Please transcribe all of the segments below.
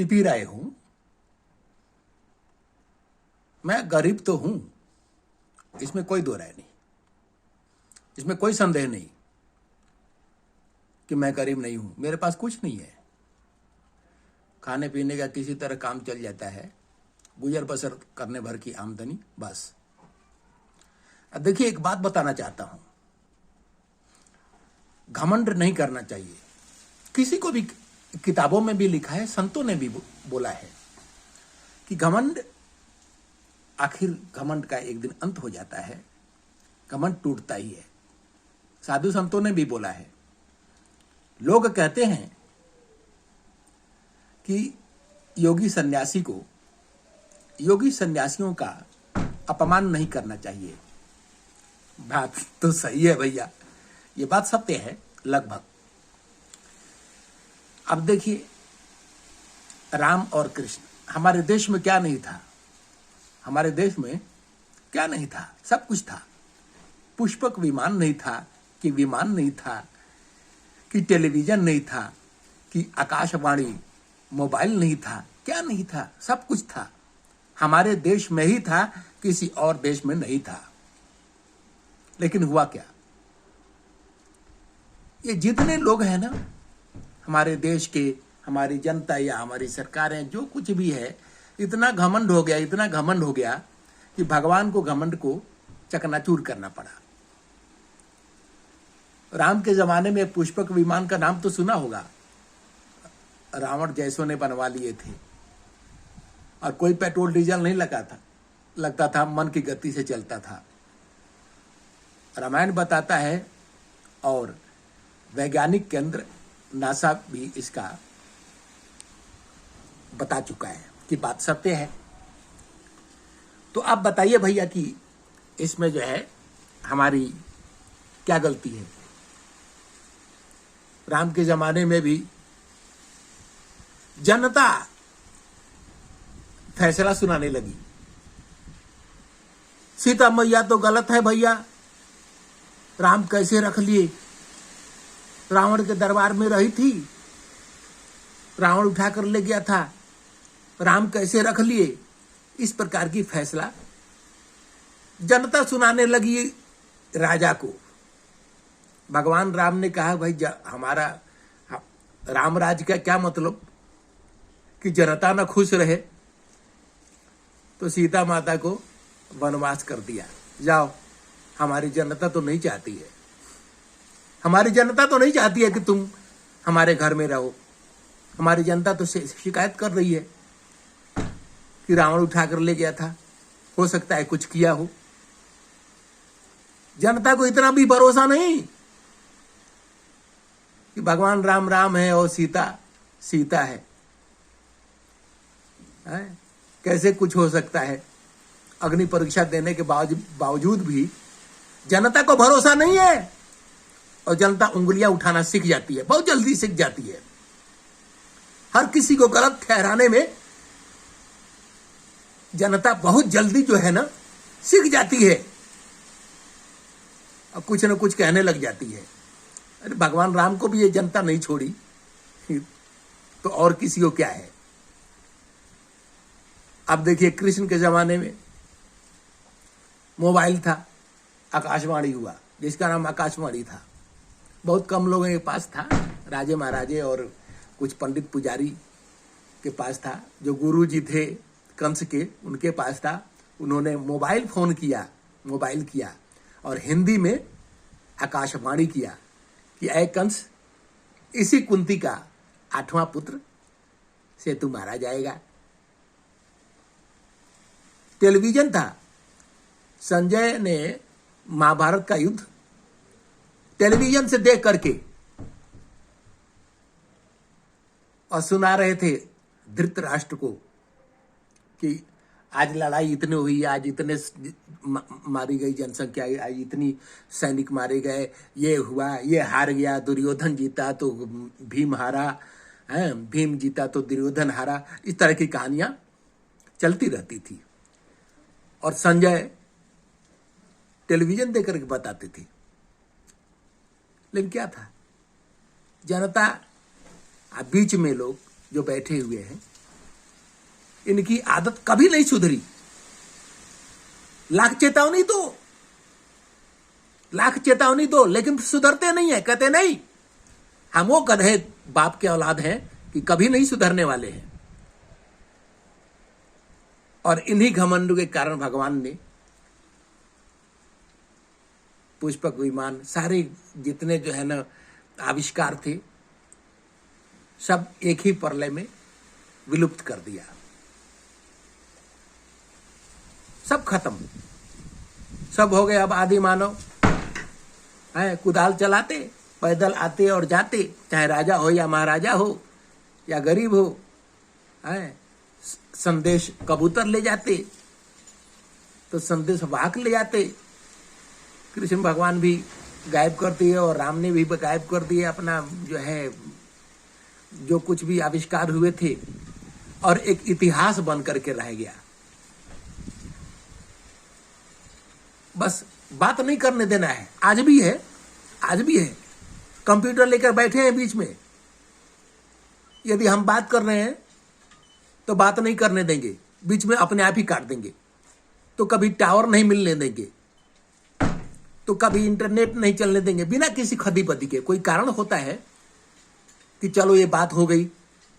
P रहे हूं। मैं गरीब तो हूं, इसमें कोई दो राय नहीं, इसमें कोई संदेह नहीं कि मैं गरीब नहीं हूं। मेरे पास कुछ नहीं है, खाने पीने का किसी तरह काम चल जाता है, गुजर बसर करने भर की आमदनी बस। अब देखिए, एक बात बताना चाहता हूं, घमंड नहीं करना चाहिए। किसी को भी, किताबों में भी लिखा है, संतों ने भी बोला है कि घमंड, आखिर घमंड का एक दिन अंत हो जाता है, घमंड टूटता ही है। साधु संतों ने भी बोला है। लोग कहते हैं कि योगी सन्यासियों का अपमान नहीं करना चाहिए। बात तो सही है भैया, ये बात सत्य है लगभग। अब देखिए, राम और कृष्ण, हमारे देश में क्या नहीं था? हमारे देश में क्या नहीं था? सब कुछ था। पुष्पक विमान नहीं था कि विमान नहीं था, कि टेलीविजन नहीं था, कि आकाशवाणी मोबाइल नहीं था, क्या नहीं था? सब कुछ था। हमारे देश में ही था, किसी और देश में नहीं था। लेकिन हुआ क्या? ये जितने लोग हैं ना हमारे देश के, हमारी जनता या हमारी सरकारें, जो कुछ भी है, इतना घमंड हो गया कि भगवान को घमंड को चकनाचूर करना पड़ा। राम के जमाने में पुष्पक विमान का नाम तो सुना होगा, रावण जैसों ने बनवा लिए थे, और कोई पेट्रोल डीजल नहीं लगता था, मन की गति से चलता था। रामायण बताता है, और वैज्ञानिक केंद्र नासा भी इसका बता चुका है कि बात सत्य है। तो आप बताइए भैया कि इसमें जो है हमारी क्या गलती है? राम के जमाने में भी जनता फैसला सुनाने लगी। सीता मैया तो गलत है भैया, राम कैसे रख लिए? रावण के दरबार में रही थी, रावण उठाकर ले गया था, राम कैसे रख लिए? इस प्रकार की फैसला जनता सुनाने लगी राजा को। भगवान राम ने कहा, भाई हमारा राम राज का क्या मतलब कि जनता ना खुश रहे, तो सीता माता को वनवास कर दिया। जाओ, हमारी जनता तो नहीं चाहती है, हमारी जनता तो नहीं चाहती है कि तुम हमारे घर में रहो। हमारी जनता तो शिकायत कर रही है कि रावण उठाकर ले गया था, हो सकता है कुछ किया हो। जनता को इतना भी भरोसा नहीं कि भगवान राम राम है और सीता सीता है। कैसे कुछ हो सकता है? अग्नि परीक्षा देने के बावजूद भी जनता को भरोसा नहीं है, और जनता उंगलियां उठाना सीख जाती है, बहुत जल्दी सीख जाती है। हर किसी को गलत ठहराने में जनता बहुत जल्दी जो है ना सीख जाती है, और कुछ न कुछ कहने लग जाती है। अरे भगवान राम को भी ये जनता नहीं छोड़ी, तो और किसी को क्या है? अब देखिए, कृष्ण के जमाने में मोबाइल था, आकाशवाणी हुआ, जिसका नाम आकाशवाणी था। बहुत कम लोगों के पास था, राजे महाराजे और कुछ पंडित पुजारी के पास था। जो गुरुजी थे कंस के, उनके पास था। उन्होंने मोबाइल किया और हिंदी में आकाशवाणी किया कि ऐ कंस, इसी कुंती का 8वां पुत्र से तू मारा जाएगा। टेलीविजन था, संजय ने महाभारत का युद्ध टेलीविजन से देख करके और सुना रहे थे धृतराष्ट्र को कि आज लड़ाई इतनी हुई, आज इतने मारी गई जनसंख्या, आज इतनी सैनिक मारे गए, ये हुआ, ये हार गया, दुर्योधन जीता तो भीम हारा, भीम जीता तो दुर्योधन हारा। इस तरह की कहानियां चलती रहती थी, और संजय टेलीविजन देख करके बताते थे। लेकिन क्या था, जनता बीच में लोग जो बैठे हुए हैं इनकी आदत कभी नहीं सुधरी। लाख चेतावनी दो लेकिन सुधरते नहीं है। कहते नहीं, हम वो गधे बाप के औलाद हैं कि कभी नहीं सुधरने वाले हैं। और इन्हीं घमंड के कारण भगवान ने पुष्पक विमान, सारे जितने जो है ना आविष्कार थे, सब एक ही प्रलय में विलुप्त कर दिया। सब खत्म, सब हो गए। अब आदि मानव है कुदाल चलाते, पैदल आते और जाते, चाहे राजा हो या महाराजा हो या गरीब हो, है संदेश कबूतर ले जाते तो संदेश वाहक ले जाते। कृष्ण भगवान भी गायब कर दिए और राम ने भी गायब कर दिए अपना जो है, जो कुछ भी आविष्कार हुए थे, और एक इतिहास बन करके रह गया। बस बात नहीं करने देना है। आज भी है कंप्यूटर लेकर बैठे हैं बीच में। यदि हम बात कर रहे हैं तो बात नहीं करने देंगे, बीच में अपने आप ही काट देंगे। तो कभी टावर नहीं मिलने देंगे, तो कभी इंटरनेट नहीं चलने देंगे, बिना किसी खदी पदी के। कोई कारण होता है कि चलो ये बात हो गई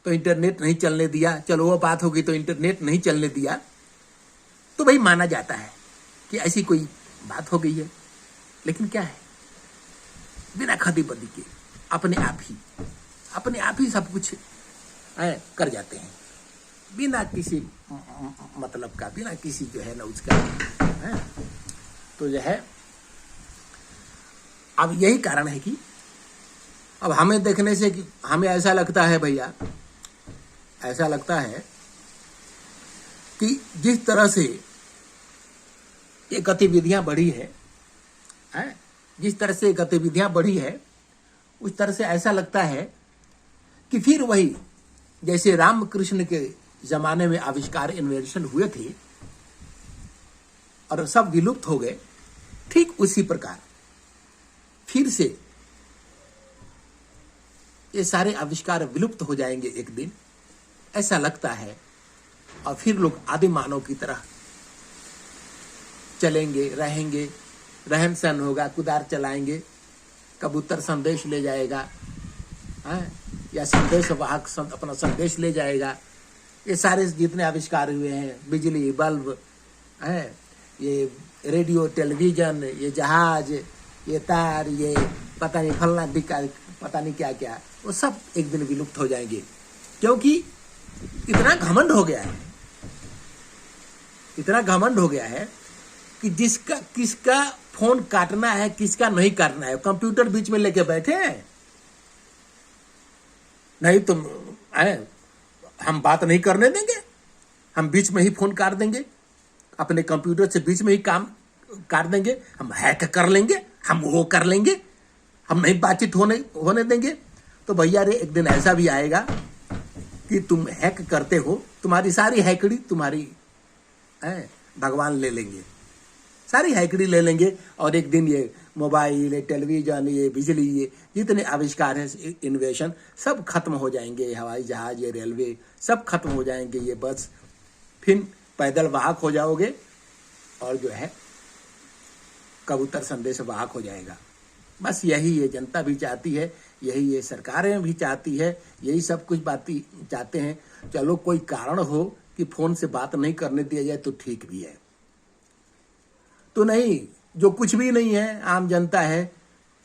तो इंटरनेट नहीं चलने दिया, चलो वो बात हो गई तो इंटरनेट नहीं चलने दिया, तो भाई माना जाता है कि ऐसी कोई बात हो गई है। लेकिन क्या है, बिना खदी पदी के अपने आप ही सब कुछ कर जाते हैं, बिना किसी मतलब का, बिना किसी जो है ना उसका है। तो जो है अब यही कारण है कि अब हमें देखने से कि हमें ऐसा लगता है भैया, ऐसा लगता है कि जिस तरह से ये गतिविधियां बढ़ी है, जिस तरह से गतिविधियां बढ़ी है, उस तरह से ऐसा लगता है कि फिर वही जैसे रामकृष्ण के जमाने में आविष्कार, इन्वेंशन हुए थे और सब विलुप्त हो गए, ठीक उसी प्रकार फिर से ये सारे आविष्कार विलुप्त हो जाएंगे एक दिन, ऐसा लगता है। और फिर लोग आदि मानव की तरह चलेंगे, रहेंगे, रहन सहन होगा, कुदार चलाएंगे, कबूतर संदेश ले जाएगा, या संदेश वाहक अपना संदेश ले जाएगा। ये सारे जितने आविष्कार हुए हैं, बिजली, बल्ब, ये रेडियो, टेलीविजन, ये जहाज, ये तार, ये पता नहीं फलना दिक्का, पता नहीं क्या क्या, वो सब एक दिन विलुप्त हो जाएंगे। क्योंकि इतना घमंड हो गया है, इतना घमंड हो गया है कि जिसका किसका फोन काटना है, किसका नहीं काटना है, कंप्यूटर बीच में लेके बैठे हैं। नहीं तुम हम बात नहीं करने देंगे, हम बीच में ही फोन काट देंगे, अपने कंप्यूटर से बीच में ही काम काट देंगे, हम हैक कर लेंगे, हम वो कर लेंगे, हम नहीं बातचीत होने देंगे। तो भैया रे एक दिन ऐसा भी आएगा कि तुम हैक करते हो, तुम्हारी सारी हैकड़ी तुम्हारी भगवान ले लेंगे, सारी हैकड़ी ले लेंगे। और एक दिन ये मोबाइल, ये टेलीविजन, ये बिजली, ये जितने आविष्कार हैं, इन्वेशन, सब खत्म हो जाएंगे। हवाई जहाज, ये रेलवे, सब खत्म हो जाएंगे, ये बस। फिर पैदल वाहक हो जाओगे और जो है कबूतर संदेश वाहक हो जाएगा। बस यही ये जनता भी चाहती है, यही ये सरकारें भी चाहती है, यही सब कुछ बातें चाहते हैं। चलो कोई कारण हो कि फोन से बात नहीं करने दिया जाए तो ठीक भी है। तो नहीं, जो कुछ भी नहीं है, आम जनता है,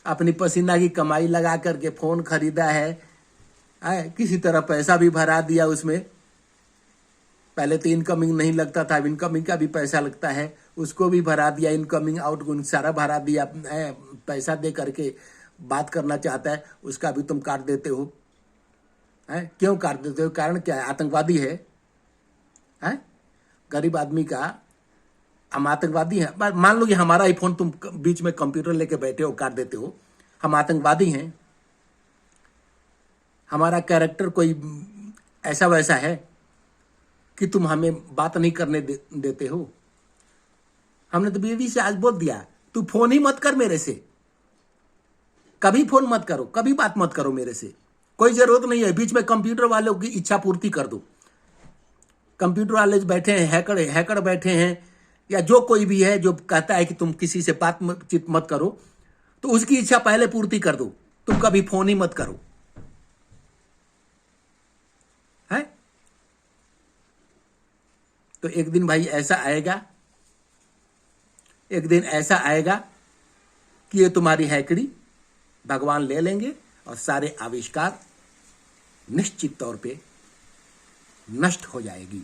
अपनी पसीना की कमाई लगा करके फोन खरीदा है, किसी तरह पैसा भी भरा दिया उसमें। पहले तो इनकमिंग नहीं लगता था, अब इनकमिंग का भी पैसा लगता है, उसको भी भरा दिया, इनकमिंग आउटगोइंग सारा भरा दिया। पैसा दे करके बात करना चाहता है, उसका भी तुम काट देते हो। क्यों काट देते हो? कारण क्या है? आतंकवादी है? गरीब आदमी का हम आतंकवादी हैं? मान लो कि हमारा ही फोन तुम बीच में कंप्यूटर लेके बैठे हो, काट देते हो, हम आतंकवादी हैं? हमारा कैरेक्टर कोई ऐसा वैसा है कि तुम हमें बात नहीं करने देते हो? हमने तो बीवी से आज बोल दिया, तू फोन ही मत कर मेरे से, कभी फोन मत करो, कभी बात मत करो मेरे से, कोई जरूरत नहीं है। बीच में कंप्यूटर वालों की इच्छा पूर्ति कर दो, कंप्यूटर वाले बैठे हैं, हैकर बैठे हैं, या जो कोई भी है जो कहता है कि तुम किसी से बातचीत मत करो, तो उसकी इच्छा पहले पूर्ति कर दो, तुम कभी फोन ही मत करो। है तो एक दिन भाई ऐसा आएगा, एक दिन ऐसा आएगा कि ये तुम्हारी हैकड़ी भगवान ले लेंगे और सारे आविष्कार निश्चित तौर पे नष्ट हो जाएगी।